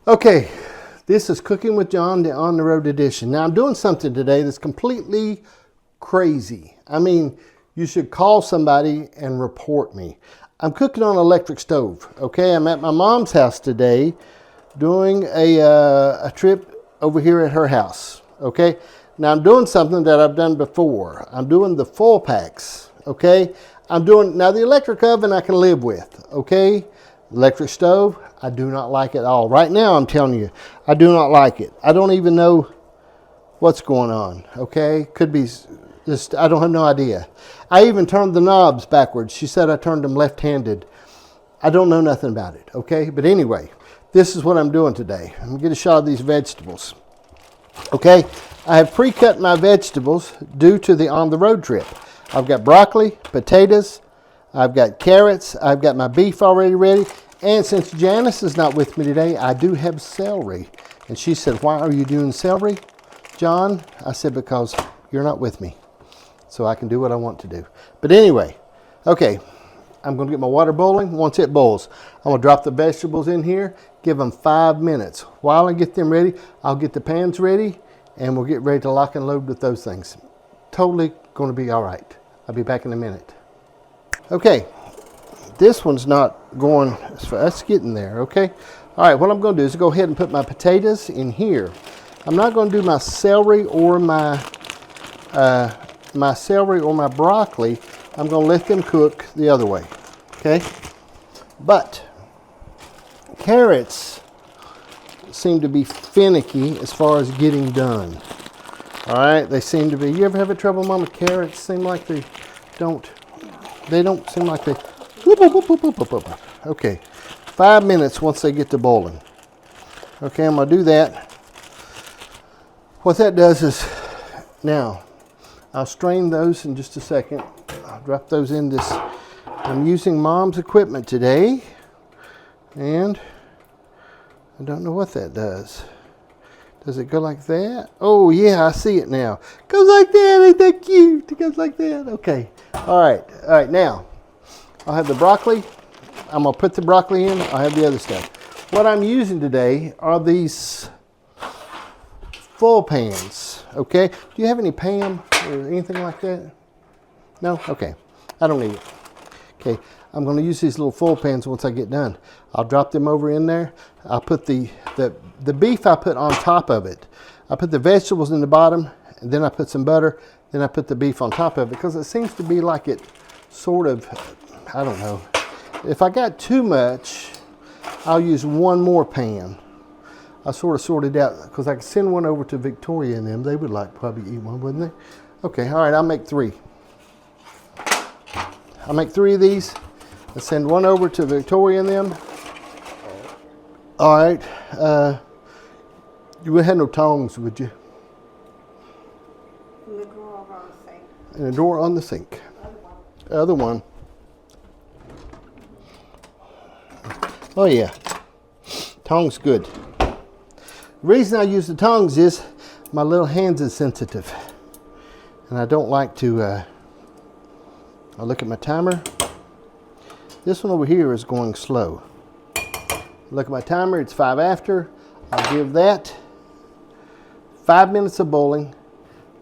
Okay, this is Cooking with John, the On the Road edition. Now I'm doing something today that's completely crazy. I mean, you should call somebody and report me. I'm cooking on an electric stove, okay? I'm at my mom's house today doing a trip over here at her house, okay? Now I'm doing something that I've done before. I'm doing the full packs, okay? Now the electric oven I can live with, okay? Electric stove, I do not like it at all. Right now, I'm telling you, I do not like it. I don't even know what's going on, okay? Could be just, I don't have no idea. I even turned the knobs backwards. She said I turned them left-handed. I don't know nothing about it, okay? But anyway, this is what I'm doing today. I'm gonna get a shot of these vegetables, okay? I have pre-cut my vegetables due to the on-the-road trip. I've got broccoli, potatoes, I've got carrots, I've got my beef already ready, and since Janice is not with me today, I do have celery. And she said, why are you doing celery, John? I said, because you're not with me, so I can do what I want to do. But anyway, okay, I'm gonna get my water boiling. Once it boils, I'm gonna drop the vegetables in here, give them 5 minutes. While I get them ready, I'll get the pans ready, and we'll get ready to lock and load with those things. Totally gonna be all right. I'll be back in a minute. Okay, this one's not going as far. That's getting there, okay? All right, what I'm going to do is go ahead and put my potatoes in here. I'm not going to do my celery or my broccoli. I'm going to let them cook the other way, okay? But carrots seem to be finicky as far as getting done. All right, they seem to be. You ever have trouble, Mama? Carrots seem like they don't seem like they. Okay, 5 minutes once they get to boiling. Okay, I'm gonna do that. What that does is, now, I'll strain those in just a second. I'll drop those in this. I'm using Mom's equipment today, and I don't know what that does. Does it go like that? Oh yeah, I see it now. Goes like that, ain't that cute? It goes like that, okay. All right, now, I'll have the broccoli. I'm gonna put the broccoli in, I'll have the other stuff. What I'm using today are these full pans, okay? Do you have any Pam or anything like that? No? Okay, I don't need it. Okay, I'm gonna use these little full pans once I get done. I'll drop them over in there. I'll put the beef I put on top of it. I put the vegetables in the bottom, and then I put some butter, then I put the beef on top of it, because it seems to be like it sort of, I don't know. If I got too much, I'll use one more pan. I sort of sorted out, because I could send one over to Victoria and them. They would probably eat one, wouldn't they? Okay, all right, I'll make 3. I'll make 3 of these and send one over to Victoria and them. All right, you wouldn't have no tongs, would you? In the drawer on the sink. In the drawer on the sink. Other one. Oh yeah, tongs good. The reason I use the tongs is my little hands is sensitive, and I don't like to. I look at my timer. This one over here is going slow. Look at my timer, it's 5 after. I'll give that 5 minutes of boiling,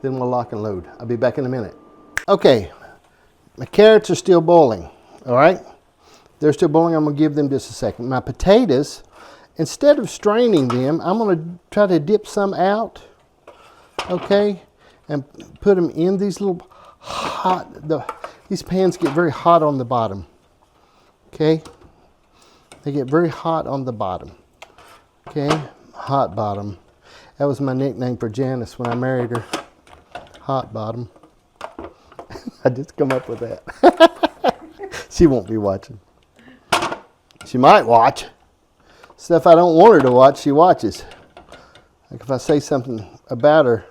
then we'll lock and load. I'll be back in a minute. Okay, my carrots are still boiling, all right? They're still boiling, I'm gonna give them just a second. My potatoes, instead of straining them, I'm gonna try to dip some out, okay? And put them in these little hot, these pans get very hot on the bottom, okay? They get very hot on the bottom, okay? Hot bottom. That was my nickname for Janice when I married her. Hot bottom. I just come up with that. She won't be watching. She might watch. Stuff I don't want her to watch, she watches. Like if I say something about her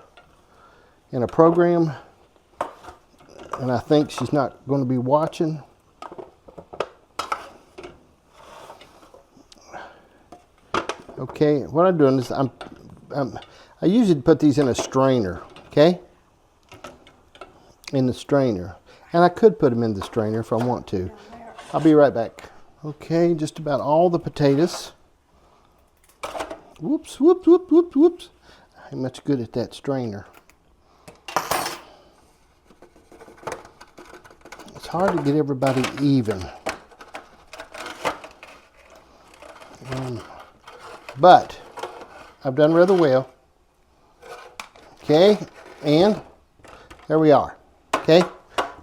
in a program and I think she's not going to be watching, okay, what I'm doing is I usually put these in a strainer, okay? In the strainer. And I could put them in the strainer if I want to. I'll be right back. Okay, just about all the potatoes Whoops, whoops, whoops, whoops, whoops. I ain't much good at that strainer. It's hard to get everybody even. But I've done rather well. Okay, and there we are. Okay,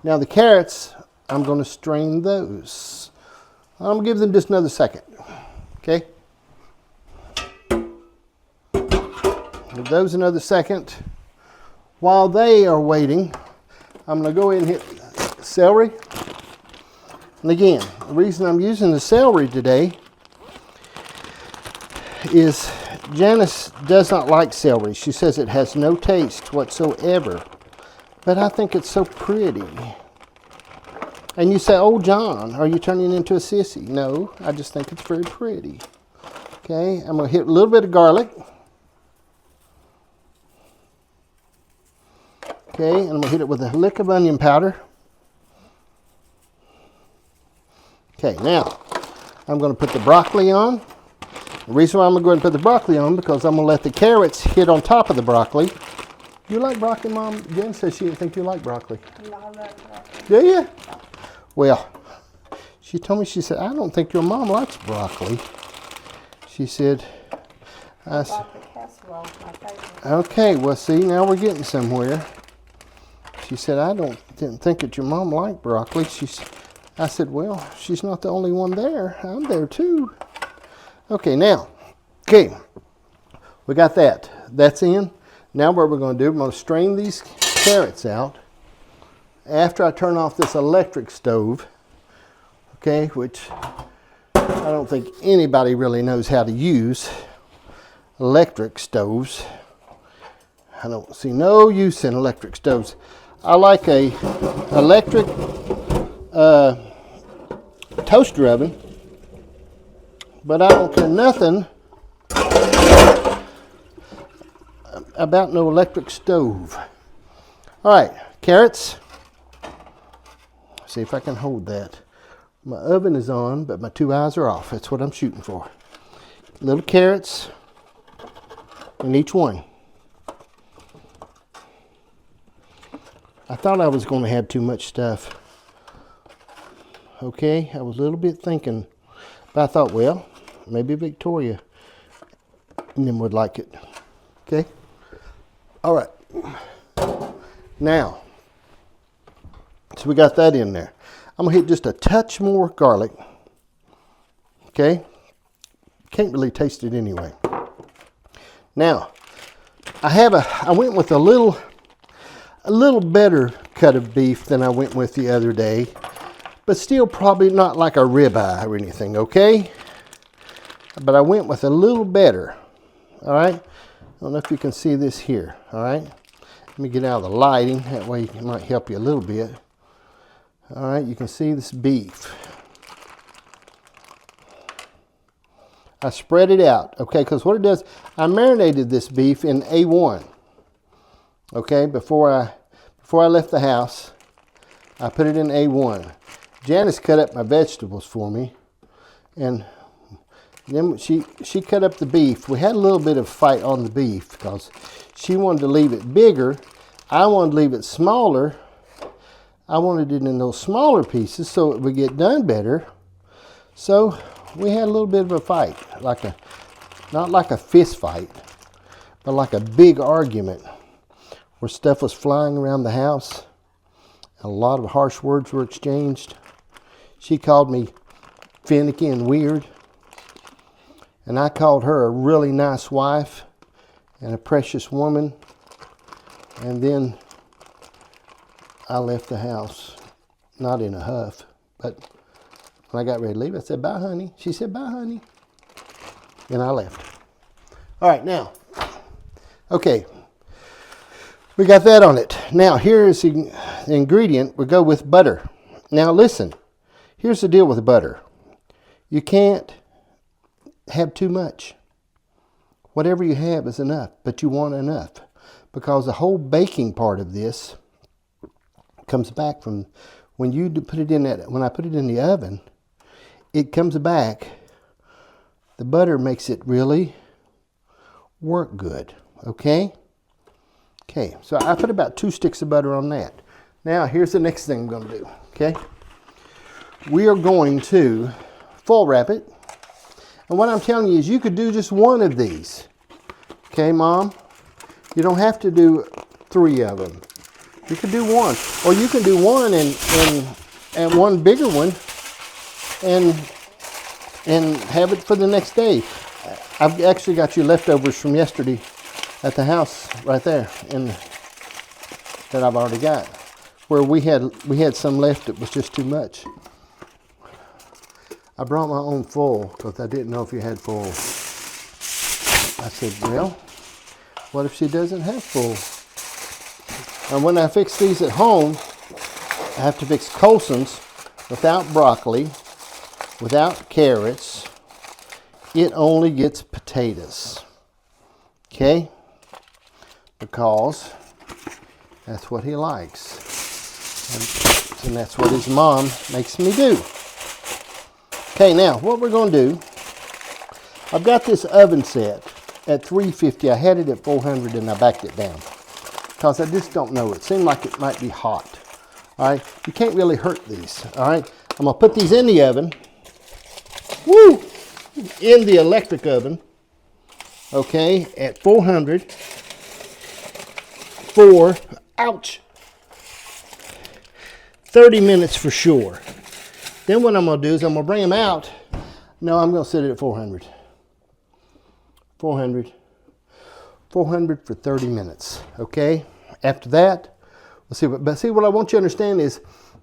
now the carrots, I'm going to strain those. I'm going to give them just another second. Okay, give those another second. While they are waiting, I'm going to go ahead and hit celery. And again, the reason I'm using the celery today is Janice does not like celery. She says it has no taste whatsoever. But I think it's so pretty. And you say, oh, John, are you turning into a sissy? No, I just think it's very pretty. Okay, I'm going to hit a little bit of garlic. Okay, and I'm going to hit it with a lick of onion powder. Okay, now I'm going to put the broccoli on. The reason why I'm going to go ahead and put the broccoli on because I'm going to let the carrots hit on top of the broccoli. You like broccoli, Mom? Jen says she didn't think you like broccoli. No, I like broccoli. Do you? Well, she told me, she said, I don't think your mom likes broccoli. She said, Broccoli casserole is my favorite. Okay, well, see, now we're getting somewhere. She said, didn't think that your mom liked broccoli. I said, well, she's not the only one there. I'm there too. Okay, now, we got that. That's in. Now what we're going to do, we're going to strain these carrots out after I turn off this electric stove, okay, which I don't think anybody really knows how to use electric stoves. I don't see no use in electric stoves. I like a electric toaster oven, but I don't care nothing about no electric stove. All right, carrots. See if I can hold that. My oven is on, but my 2 eyes are off. That's what I'm shooting for. Little carrots in each one. I thought I was going to have too much stuff. Okay, I was a little bit thinking, but I thought, well, maybe Victoria and them would like it. Okay. All right, now, so we got that in there. I'm gonna hit just a touch more garlic, okay? Can't really taste it anyway. Now, I went with a little better cut of beef than I went with the other day, but still probably not like a ribeye or anything, okay? But I went with a little better, all right? I don't know if you can see this here, all right? Let me get out of the lighting, that way it might help you a little bit. All right, you can see this beef. I spread it out, okay, because what it does, I marinated this beef in A1, okay, before I left the house, I put it in A1. Janice cut up my vegetables for me, and then she cut up the beef. We had a little bit of a fight on the beef because she wanted to leave it bigger. I wanted to leave it smaller. I wanted it in those smaller pieces so it would get done better. So we had a little bit of a fight, not like a fist fight, but like a big argument where stuff was flying around the house. A lot of harsh words were exchanged. She called me finicky and weird. And I called her a really nice wife and a precious woman. And then I left the house, not in a huff, but when I got ready to leave, I said, bye, honey. She said, bye, honey. And I left. All right, now, okay, we got that on it. Now, here's the ingredient. We go with butter. Now, listen, here's the deal with butter. You can't have too much. Whatever you have is enough, but you want enough because the whole baking part of this comes back from when you put it in that. When I put it in the oven, it comes back. The butter makes it really work good, okay? Okay, so I put about 2 sticks of butter on that. Now, here's the next thing I'm going to do, okay? We are going to foil wrap it. And what I'm telling you is you could do just one of these. Okay, Mom? You don't have to do 3 of them. You can do one. Or you can do one and one bigger one and have it for the next day. I've actually got you leftovers from yesterday at the house right there that I've already got. Where we had some left that was just too much. I brought my own foil because I didn't know if you had foil. I said, well, what if she doesn't have foil? And when I fix these at home, I have to fix Colson's without broccoli, without carrots. It only gets potatoes. Okay? Because that's what he likes. And that's what his mom makes me do. Okay, now what we're going to do, I've got this oven set at 350. I had it at 400 and I backed it down because I just don't know. It seemed like it might be hot. All right, you can't really hurt these. All right, I'm going to put these in the oven. Woo! In the electric oven. Okay, at 400 for, ouch, 30 minutes for sure. Then what I'm going to do is I'm going to bring them out. No, I'm going to set it at 400. 400 for 30 minutes. Okay? After that, we'll see what. But see, what I want you to understand is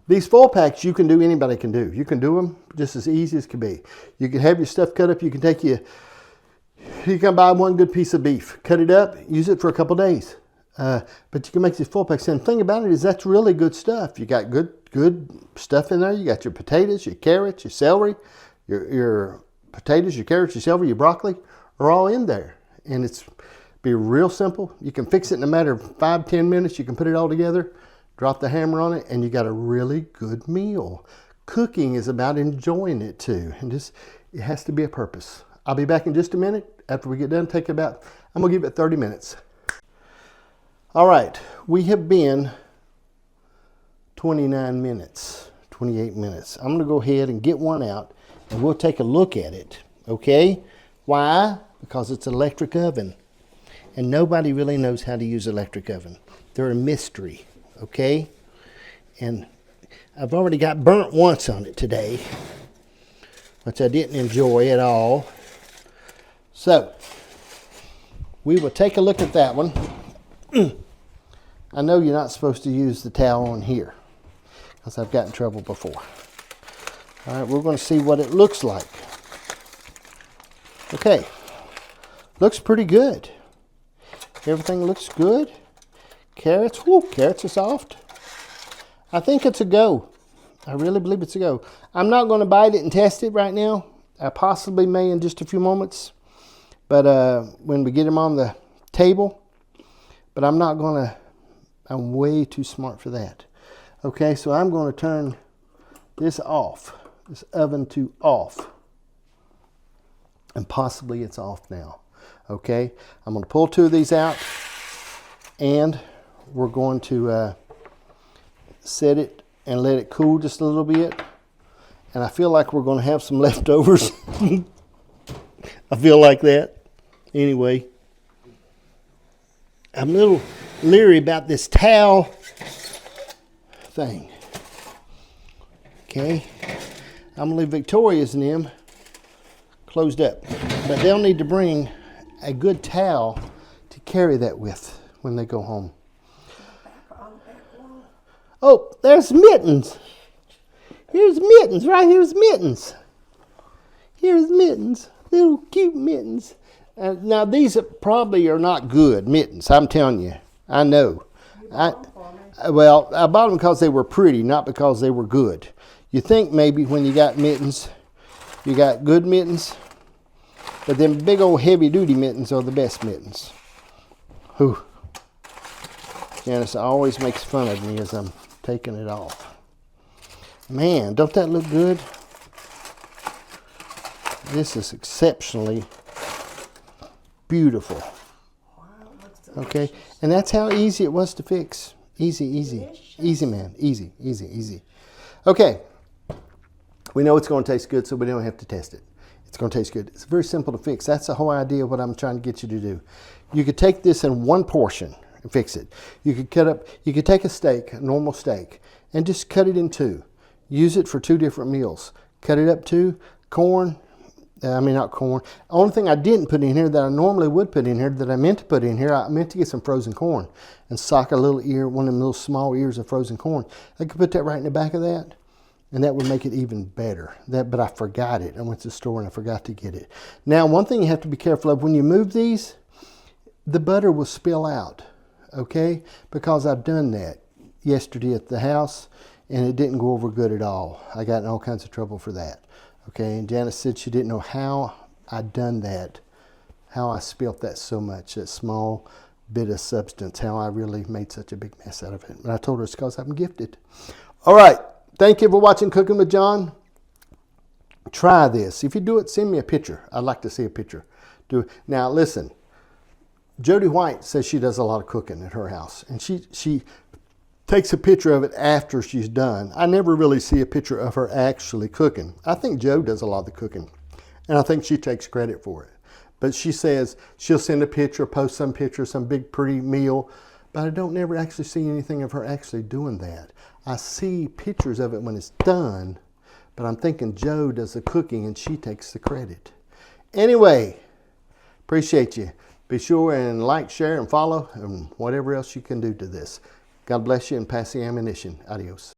these foil packs you can do, anybody can do. You can do them just as easy as can be. You can have your stuff cut up. You can buy one good piece of beef, cut it up, use it for a couple days. But you can make these foil packs. And the thing about it is that's really good stuff. You got good stuff in there. You got your potatoes, your carrots, your celery, your potatoes, your carrots, your celery, your broccoli are all in there. And it's be real simple. You can fix it in a matter of 5-10 minutes. You can put it all together, drop the hammer on it, and you got a really good meal. Cooking is about enjoying it too. And it has to be a purpose. I'll be back in just a minute. After we get done, I'm going to give it 30 minutes. All right, we have been 29 minutes, 28 minutes. I'm going to go ahead and get one out and we'll take a look at it, okay? Why? Because it's an electric oven and nobody really knows how to use electric oven. They're a mystery, okay? And I've already got burnt once on it today, which I didn't enjoy at all. So, we will take a look at that one. I know you're not supposed to use the towel on here because I've gotten in trouble before. All right, we're going to see what it looks like. Okay, looks pretty good. Everything looks good. Carrots, carrots are soft. I think it's a go. I really believe it's a go. I'm not going to bite it and test it right now. I possibly may in just a few moments. But when we get them on the table, but I'm not going to, I'm way too smart for that. Okay, so I'm going to turn this off, this oven to off. And possibly it's off now. Okay, I'm going to pull 2 of these out and we're going to set it and let it cool just a little bit. And I feel like we're going to have some leftovers. I feel like that. Anyway, I'm a little leery about this towel thing. Okay, I'm going to leave Victoria's and them closed up. But they'll need to bring a good towel to carry that with when they go home. Oh, there's Mittens. Here's Mittens, right here's Mittens. Here's Mittens, little cute Mittens. Now these probably are not good Mittens, I'm telling you. I know. Well, I bought them because they were pretty, not because they were good. You think maybe when you got mittens, you got good mittens, but them big old heavy duty mittens are the best mittens. Whew. Janice always makes fun of me as I'm taking it off. Man, don't that look good? This is exceptionally beautiful. Okay, and that's how easy it was to fix. Easy, easy. Delicious. Easy, man. Easy, easy, easy. Okay, we know it's going to taste good, so we don't have to test it. It's going to taste good. It's very simple to fix. That's the whole idea of what I'm trying to get you to do. You could take this in one portion and fix it. You could take a steak, a normal steak, and just cut it in two. Use it for 2 different meals. Cut it up to corn. Not corn. The only thing I didn't put in here that I normally would put in here that I meant to put in here, I meant to get some frozen corn and sock a little ear, one of them little small ears of frozen corn. I could put that right in the back of that, and that would make it even better. But I forgot it. I went to the store and I forgot to get it. Now, one thing you have to be careful of when you move these, the butter will spill out, okay? Because I've done that yesterday at the house, and it didn't go over good at all. I got in all kinds of trouble for that. Okay, and Janice said she didn't know how I'd done that, how I spilt that so much, that small bit of substance, how I really made such a big mess out of it. But I told her it's because I'm gifted. All right, thank you for watching Cooking with John. Try this. If you do it, send me a picture. I'd like to see a picture. Do it. Now, listen, Jody White says she does a lot of cooking at her house, and she takes a picture of it after she's done. I never really see a picture of her actually cooking. I think Jo does a lot of the cooking, and I think she takes credit for it. But she says she'll send a picture, post some picture, some big pretty meal, but I don't never actually see anything of her actually doing that. I see pictures of it when it's done, but I'm thinking Jo does the cooking and she takes the credit. Anyway, appreciate you. Be sure and like, share, and follow, and whatever else you can do to this. God bless you and pass the ammunition. Adios.